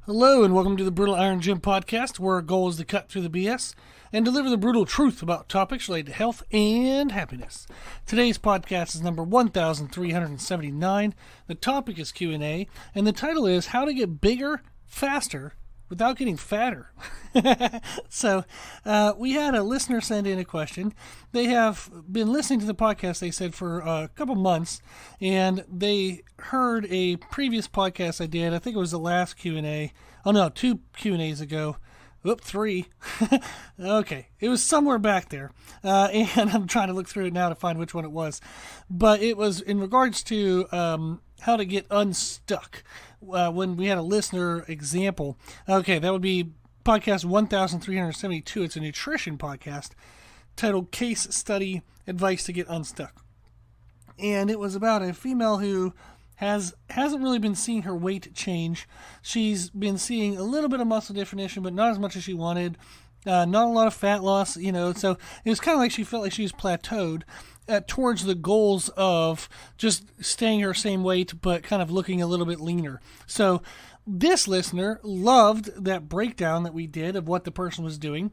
Hello and welcome to the Brutal Iron Gym podcast, where our goal is to cut through the BS and deliver the brutal truth about topics related to health and happiness. Today's podcast is number 1379. The topic is Q&A, and the title is How to Get Bigger Faster Without Getting Fatter. So we had a listener send in a question. They have been listening to the podcast, they said, for a couple months, and they heard a previous podcast I did. I think it was the last Q&A. Oh, no, 2 Q&As ago. Oop, 3. Okay, it was somewhere back there, and I'm trying to look through it now to find which one it was. But it was in regards to how to get unstuck. When we had a listener example. Okay, that would be podcast 1372. It's a nutrition podcast titled Case Study Advice to Get Unstuck. And it was about a female who hasn't really been seeing her weight change. She's been seeing a little bit of muscle definition, but not as much as she wanted. Not a lot of fat loss, so it was kind of like she felt like she was plateaued towards the goals of just staying her same weight, but kind of looking a little bit leaner. So this listener loved that breakdown that we did of what the person was doing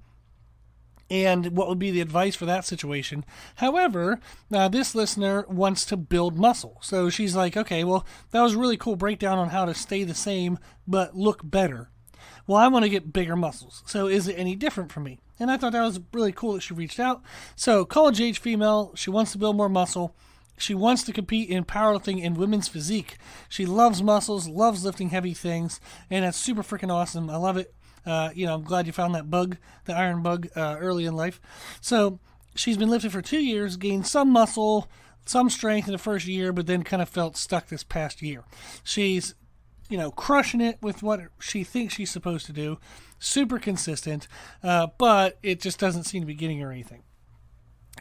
and what would be the advice for that situation. However, this listener wants to build muscle. So she's like, okay, well, that was a really cool breakdown on how to stay the same but look better. Well, I want to get bigger muscles. So is it any different for me? And I thought that was really cool that she reached out. So college-age female, she wants to build more muscle. She wants to compete in powerlifting and women's physique. She loves muscles, loves lifting heavy things, and that's super freaking awesome. I love it. I'm glad you found that bug, the iron bug, early in life. So she's been lifting for 2 years, gained some muscle, some strength in the first year, but then kind of felt stuck this past year. She's crushing it with what she thinks she's supposed to do. Super consistent, but it just doesn't seem to be getting her anything.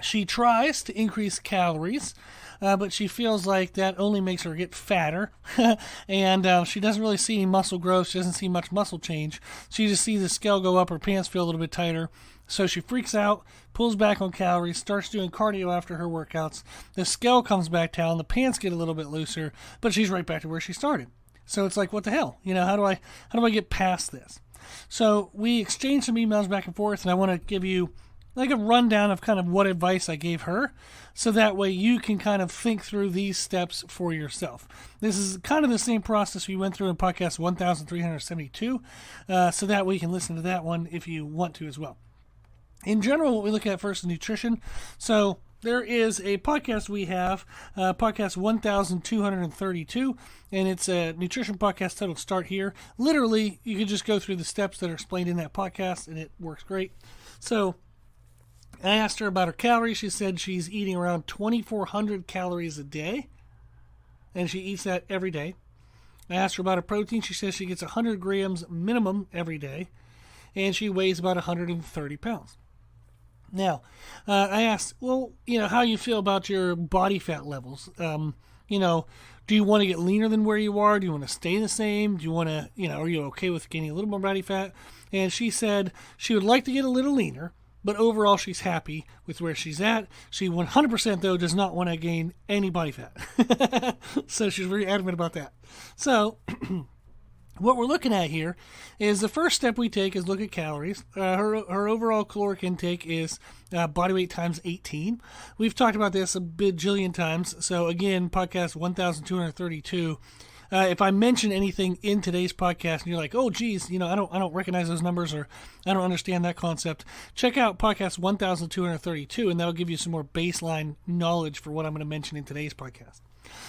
She tries to increase calories, but she feels like that only makes her get fatter, and she doesn't really see any muscle growth. She doesn't see much muscle change. She just sees the scale go up, her pants feel a little bit tighter, so she freaks out, pulls back on calories, starts doing cardio after her workouts. The scale comes back down, the pants get a little bit looser, but she's right back to where she started. So it's like, what the hell? How do I get past this? So we exchanged some emails back and forth, and I want to give you like a rundown of kind of what advice I gave her, so that way you can kind of think through these steps for yourself. This is kind of the same process we went through in podcast 1372, so that way you can listen to that one if you want to as well. In general, what we look at first is nutrition. So there is a podcast we have, podcast 1232, and it's a nutrition podcast titled Start Here. Literally, you can just go through the steps that are explained in that podcast, and it works great. So I asked her about her calories. She said she's eating around 2,400 calories a day, and she eats that every day. I asked her about her protein. She says she gets 100 grams minimum every day, and she weighs about 130 pounds. Now, I asked, how you feel about your body fat levels? Do you want to get leaner than where you are? Do you want to stay the same? Do you want to, are you okay with gaining a little more body fat? And she said she would like to get a little leaner, but overall she's happy with where she's at. She 100% though does not want to gain any body fat. So she's very adamant about that. So what we're looking at here is the first step we take is look at calories. Her overall caloric intake is Bodyweight Times 18. We've talked about this a bajillion times. So again, podcast 1232. If I mention anything in today's podcast and you're like, oh geez, I don't recognize those numbers, or I don't understand that concept, check out podcast 1232, and that'll give you some more baseline knowledge for what I'm going to mention in today's podcast.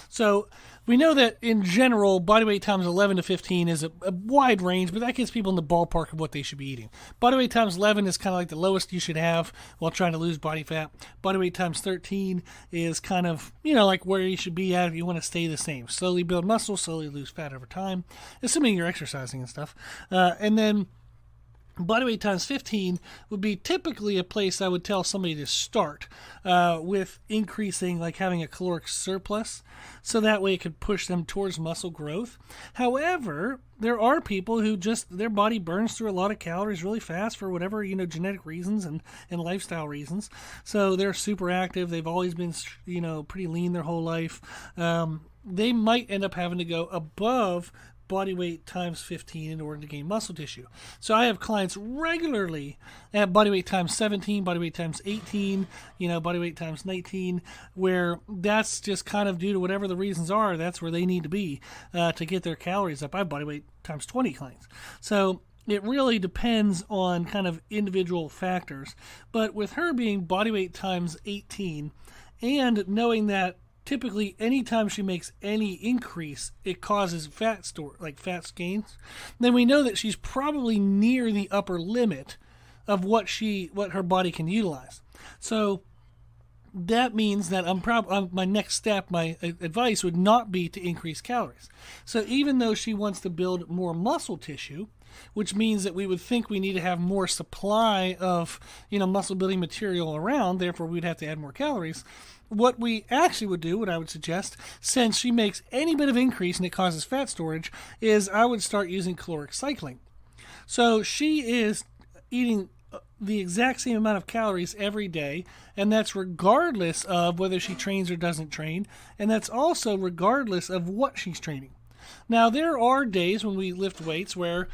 So we know that in general, bodyweight times 11 to 15 is a wide range, but that gets people in the ballpark of what they should be eating. Bodyweight times 11 is kind of like the lowest you should have while trying to lose body fat. Bodyweight times 13 is kind of, like where you should be at if you want to stay the same. Slowly build muscle, slowly lose fat over time, assuming you're exercising and stuff. And then Bodyweight times 15 would be typically a place I would tell somebody to start with increasing, like having a caloric surplus, so that way it could push them towards muscle growth. However, there are people who just, their body burns through a lot of calories really fast for whatever, genetic reasons and lifestyle reasons. So they're super active. They've always been, pretty lean their whole life. They might end up having to go above body weight times 15 in order to gain muscle tissue. So I have clients regularly at body weight times 17, body weight times 18, body weight times 19, where that's just kind of due to whatever the reasons are, that's where they need to be to get their calories up. I have body weight times 20 clients. So it really depends on kind of individual factors. But with her being body weight times 18 and knowing that typically anytime she makes any increase, it causes fat gains, then we know that she's probably near the upper limit of what her body can utilize. So that means that my next step, my advice would not be to increase calories. So even though she wants to build more muscle tissue, which means that we would think we need to have more supply of, muscle building material around, therefore we'd have to add more calories. What we actually would do, what I would suggest, since she makes any bit of increase and it causes fat storage, is I would start using caloric cycling. So she is eating the exact same amount of calories every day, and that's regardless of whether she trains or doesn't train, and that's also regardless of what she's training. Now, there are days when we lift weights where,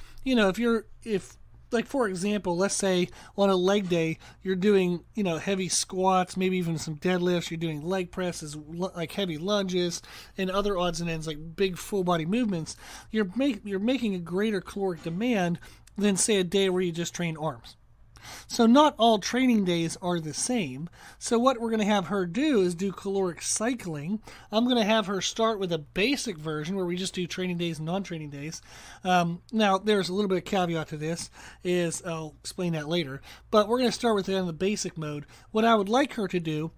for example, let's say on a leg day, you're doing, heavy squats, maybe even some deadlifts, you're doing leg presses, like heavy lunges, and other odds and ends, like big full body movements, you're making a greater caloric demand than, say, a day where you just train arms. So not all training days are the same. So what we're going to have her do is do caloric cycling. I'm going to have her start with a basic version where we just do training days and non-training days. Now, there's a little bit of caveat to this, I'll explain that later. But we're going to start with it on the basic mode. What I would like her to do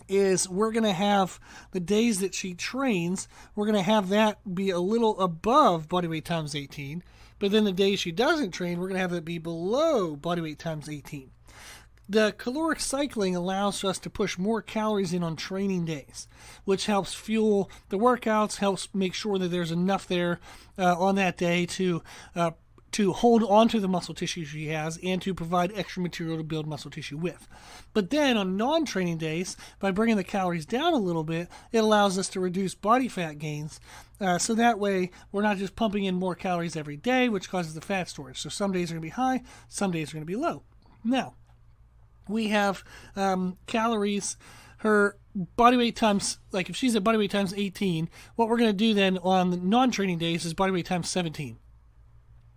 is we're going to have the days that she trains, we're going to have that be a little above body weight times 18. But then the days she doesn't train, we're going to have it be below body weight times 18. The caloric cycling allows us to push more calories in on training days, which helps fuel the workouts, helps make sure that there's enough there on that day to hold on to the muscle tissue she has and to provide extra material to build muscle tissue with. But then on non-training days, by bringing the calories down a little bit, it allows us to reduce body fat gains. So that way, we're not just pumping in more calories every day, which causes the fat storage. So some days are going to be high, some days are going to be low. Now, we have calories, her body weight times, like if she's at body weight times 18, what we're going to do then on the non-training days is body weight times 17.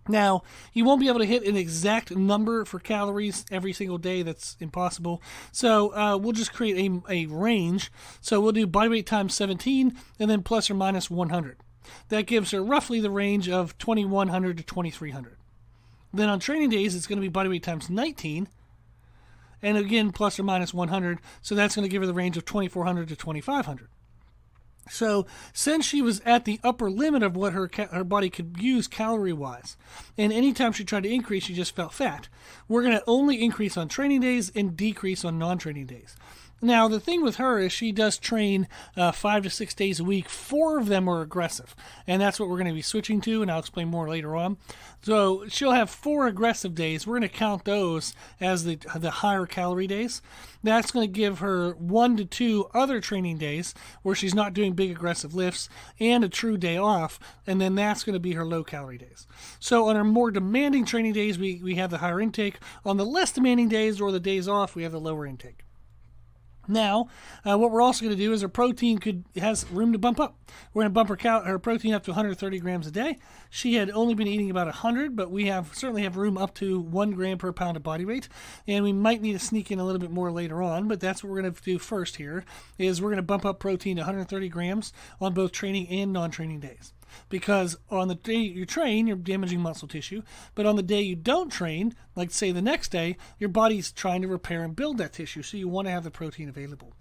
Now, you won't be able to hit an exact number for calories every single day. That's impossible. So we'll just create a range. So we'll do body weight times 17 and then plus or minus 100. That gives her roughly the range of 2100 to 2300. Then on training days, it's going to be body weight times 19. And again, plus or minus 100. So that's going to give her the range of 2400 to 2500. So since she was at the upper limit of what her body could use calorie-wise, and anytime she tried to increase, she just felt fat, we're going to only increase on training days and decrease on non-training days. Now, the thing with her is she does train 5 to 6 days a week. 4 of them are aggressive, and that's what we're going to be switching to, and I'll explain more later on. So she'll have 4 aggressive days. We're going to count those as the higher calorie days. That's going to give her 1 to 2 other training days where she's not doing big aggressive lifts and a true day off, and then that's going to be her low calorie days. So on our more demanding training days, we have the higher intake. On the less demanding days or the days off, we have the lower intake. Now, what we're also going to do is her protein has room to bump up. We're going to bump her protein up to 130 grams a day. She had only been eating about 100, but we certainly have room up to 1 gram per pound of body weight, and we might need to sneak in a little bit more later on, but that's what we're going to do first here, is we're going to bump up protein to 130 grams on both training and non-training days. Because on the day you train, you're damaging muscle tissue, but on the day you don't train, like say the next day, your body's trying to repair and build that tissue, so you want to have the protein available.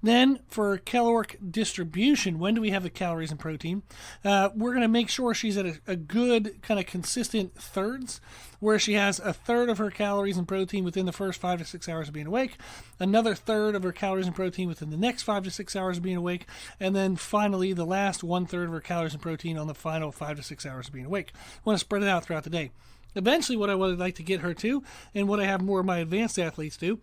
Then for caloric distribution, when do we have the calories and protein? We're going to make sure she's at a good kind of consistent thirds, where she has a third of her calories and protein within the first 5 to 6 hours of being awake, another third of her calories and protein within the next 5 to 6 hours of being awake, and then finally the last 1/3 of her calories and protein on the final 5 to 6 hours of being awake. I want to spread it out throughout the day. Eventually, what I would like to get her to, and what I have more of my advanced athletes do,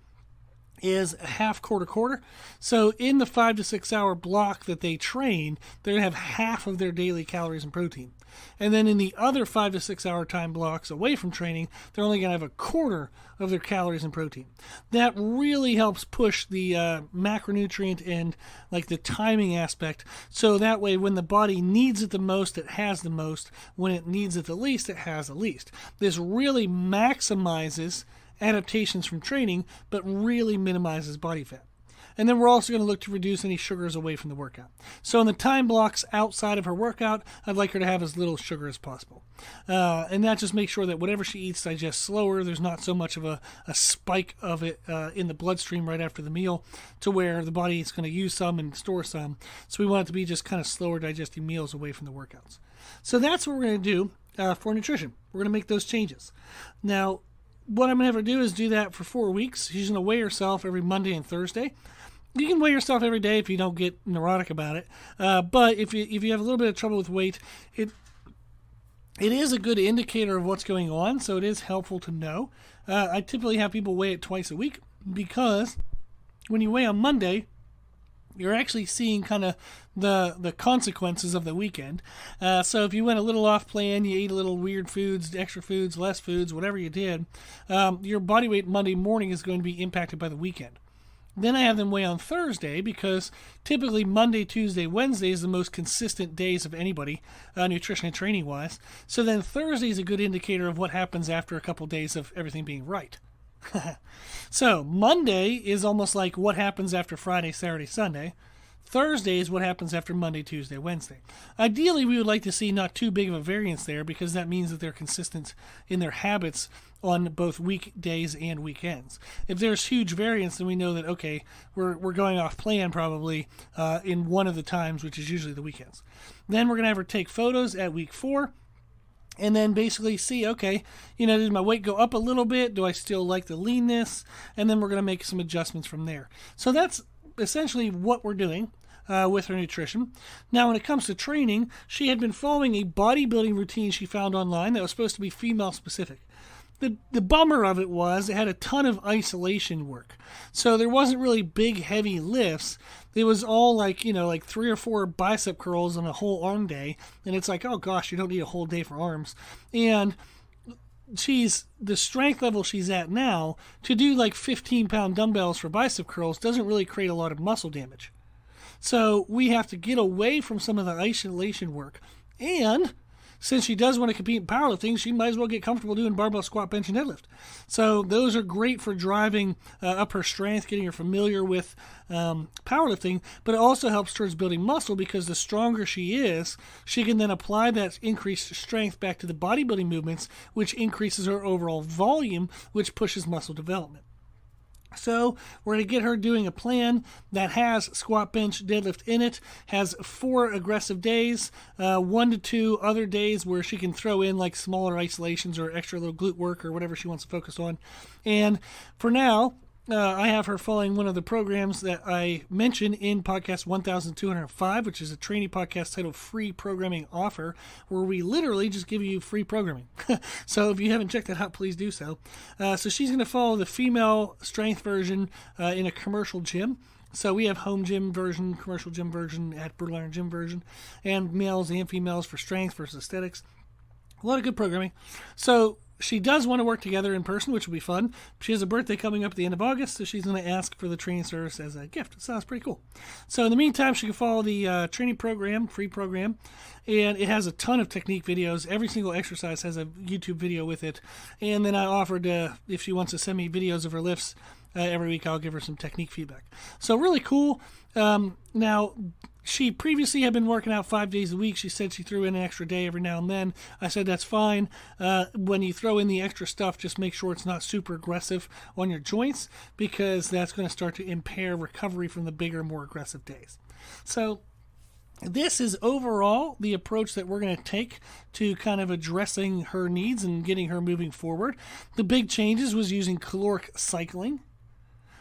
is a half quarter. So in the 5 to 6 hour block that they train, they're going to have half of their daily calories and protein. And then in the other 5 to 6 hour time blocks away from training, they're only going to have a quarter of their calories and protein. That really helps push the macronutrient and like the timing aspect. So that way when the body needs it the most, it has the most. When it needs it the least, it has the least. This really maximizes adaptations from training, but really minimizes body fat. And then we're also going to look to reduce any sugars away from the workout. So in the time blocks outside of her workout, I'd like her to have as little sugar as possible. And that just makes sure that whatever she eats digests slower. There's not so much of a spike of it in the bloodstream right after the meal to where the body is going to use some and store some. So we want it to be just kind of slower digesting meals away from the workouts. So that's what we're going to do for nutrition. We're going to make those changes. Now, what I'm going to have her do is do that for 4 weeks. She's going to weigh herself every Monday and Thursday. You can weigh yourself every day if you don't get neurotic about it. But if you have a little bit of trouble with weight, it is a good indicator of what's going on, so it is helpful to know. I typically have people weigh it twice a week because when you weigh on Monday, you're actually seeing kind of the consequences of the weekend. So if you went a little off plan, you ate a little weird foods, extra foods, less foods, whatever you did, your body weight Monday morning is going to be impacted by the weekend. Then I have them weigh on Thursday because typically Monday, Tuesday, Wednesday is the most consistent days of anybody, nutrition and training wise. So then Thursday is a good indicator of what happens after a couple days of everything being right. So Monday is almost like what happens after Friday, Saturday, Sunday. Thursday is what happens after Monday, Tuesday, Wednesday. Ideally, we would like to see not too big of a variance there because that means that they're consistent in their habits on both weekdays and weekends. If there's huge variance, then we know that, okay, we're going off plan probably in one of the times, which is usually the weekends. Then we're going to have her take photos at week 4. And then basically see, okay, did my weight go up a little bit? Do I still like the leanness? And then we're going to make some adjustments from there. So that's essentially what we're doing with her nutrition. Now, when it comes to training, she had been following a bodybuilding routine she found online that was supposed to be female specific. The bummer of it was it had a ton of isolation work. So there wasn't really big, heavy lifts. It was all like 3 or 4 bicep curls on a whole arm day. And it's like, oh gosh, you don't need a whole day for arms. And the strength level she's at now, to do like 15-pound dumbbells for bicep curls doesn't really create a lot of muscle damage. So we have to get away from some of the isolation work. And since she does want to compete in powerlifting, she might as well get comfortable doing barbell squat, bench, and deadlift. So those are great for driving up her strength, getting her familiar with powerlifting, but it also helps towards building muscle because the stronger she is, she can then apply that increased strength back to the bodybuilding movements, which increases her overall volume, which pushes muscle development. So we're going to get her doing a plan that has squat, bench, deadlift in it, has 4 aggressive days, 1 to 2 other days where she can throw in like smaller isolations or extra little glute work or whatever she wants to focus on. And for now, I have her following one of the programs that I mentioned in podcast 1205, which is a training podcast titled Free Programming Offer, where we literally just give you free programming. So if you haven't checked that out, please do so. So she's going to follow the female strength version in a commercial gym. So we have home gym version, commercial gym version, at Brutal Iron Gym version, and males and females for strength versus aesthetics. A lot of good programming. So she does want to work together in person, which will be fun. She has a birthday coming up at the end of August, so she's going to ask for the training service as a gift. It sounds pretty cool. So in the meantime, she can follow the training program, free program, and it has a ton of technique videos. Every single exercise has a YouTube video with it. And then I offered, if she wants to send me videos of her lifts every week, I'll give her some technique feedback. So really cool. Now, she previously had been working out 5 days a week. She said she threw in an extra day every now and then. I said that's fine. When you throw in the extra stuff, just make sure it's not super aggressive on your joints because that's going to start to impair recovery from the bigger, more aggressive days. So this is overall the approach that we're going to take to kind of addressing her needs and getting her moving forward. The big changes was using caloric cycling.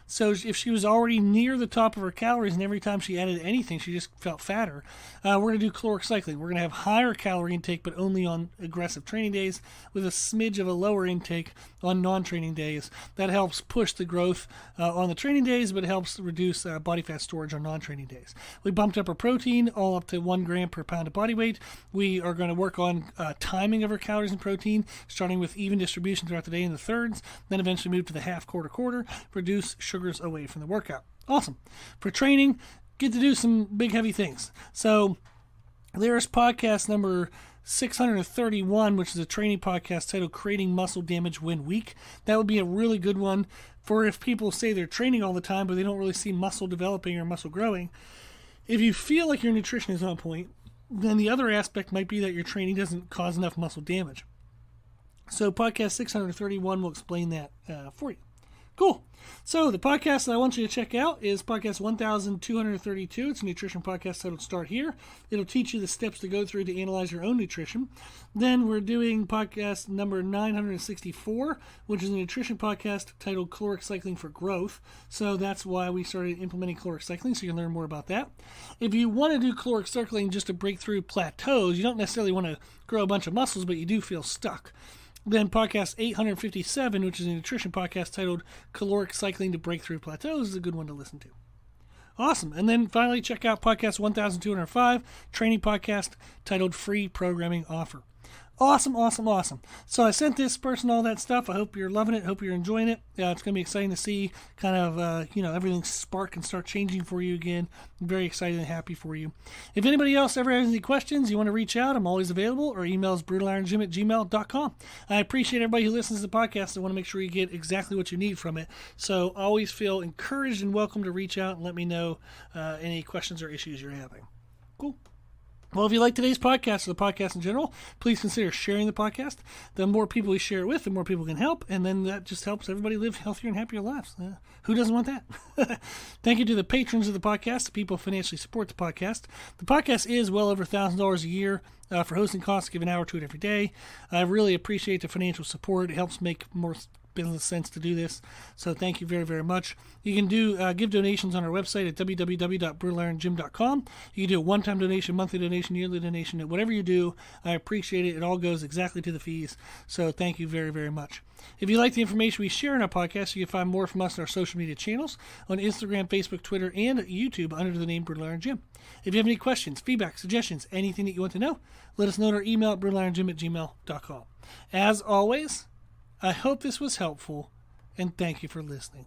So if she was already near the top of her calories and every time she added anything, she just felt fatter, we're going to do caloric cycling. We're going to have higher calorie intake, but only on aggressive training days with a smidge of a lower intake on non-training days. That helps push the growth on the training days, but it helps reduce body fat storage on non-training days. We bumped up our protein all up to 1 gram per pound of body weight. We are going to work on timing of our calories and protein, starting with even distribution throughout the day in the thirds, then eventually move to the half, quarter, reduce sugars away from the workout. Awesome. For training, get to do some big, heavy things. So there's podcast number 631, which is a training podcast titled Creating Muscle Damage When Weak. That would be a really good one for if people say they're training all the time, but they don't really see muscle developing or muscle growing. If you feel like your nutrition is on point, then the other aspect might be that your training doesn't cause enough muscle damage. So podcast 631 will explain that for you. Cool. So the podcast that I want you to check out is podcast 1232. It's a nutrition podcast titled Start Here. It'll teach you the steps to go through to analyze your own nutrition. Then we're doing podcast number 964, which is a nutrition podcast titled Caloric Cycling for Growth. So that's why we started implementing caloric cycling, so you can learn more about that. If you want to do caloric cycling just to break through plateaus, you don't necessarily want to grow a bunch of muscles, but you do feel stuck. Then podcast 857, which is a nutrition podcast titled Caloric Cycling to Break Through Plateaus, is a good one to listen to. Awesome. And then finally, check out podcast 1205, training podcast titled Free Programming Offer. Awesome. So I sent this person all that stuff. I hope you're loving it. Hope you're enjoying it. It's going to be exciting to see kind of, everything spark and start changing for you again. I'm very excited and happy for you. If anybody else ever has any questions, you want to reach out, I'm always available. Or email is brutalironjim@gmail.com. I appreciate everybody who listens to the podcast. I want to make sure you get exactly what you need from it. So always feel encouraged and welcome to reach out and let me know any questions or issues you're having. Cool. Well, if you like today's podcast or the podcast in general, please consider sharing the podcast. The more people we share it with, the more people can help, and then that just helps everybody live healthier and happier lives. Who doesn't want that? Thank you to the patrons of the podcast, the people who financially support the podcast. The podcast is well over $1,000 a year for hosting costs. Give an hour to it every day. I really appreciate the financial support. It helps make more business sense to do this, so thank you very, very much. You can give donations on our website at www.brutalironjim.com. You can do a one-time donation, monthly donation, yearly donation, whatever you do. I appreciate it. It all goes exactly to the fees, so thank you very, very much. If you like the information we share in our podcast, you can find more from us on our social media channels on Instagram, Facebook, Twitter, and YouTube under the name Brutal Iron Jim. If you have any questions, feedback, suggestions, anything that you want to know, let us know at our email at brutalironjim@gmail.com. As always, I hope this was helpful, and thank you for listening.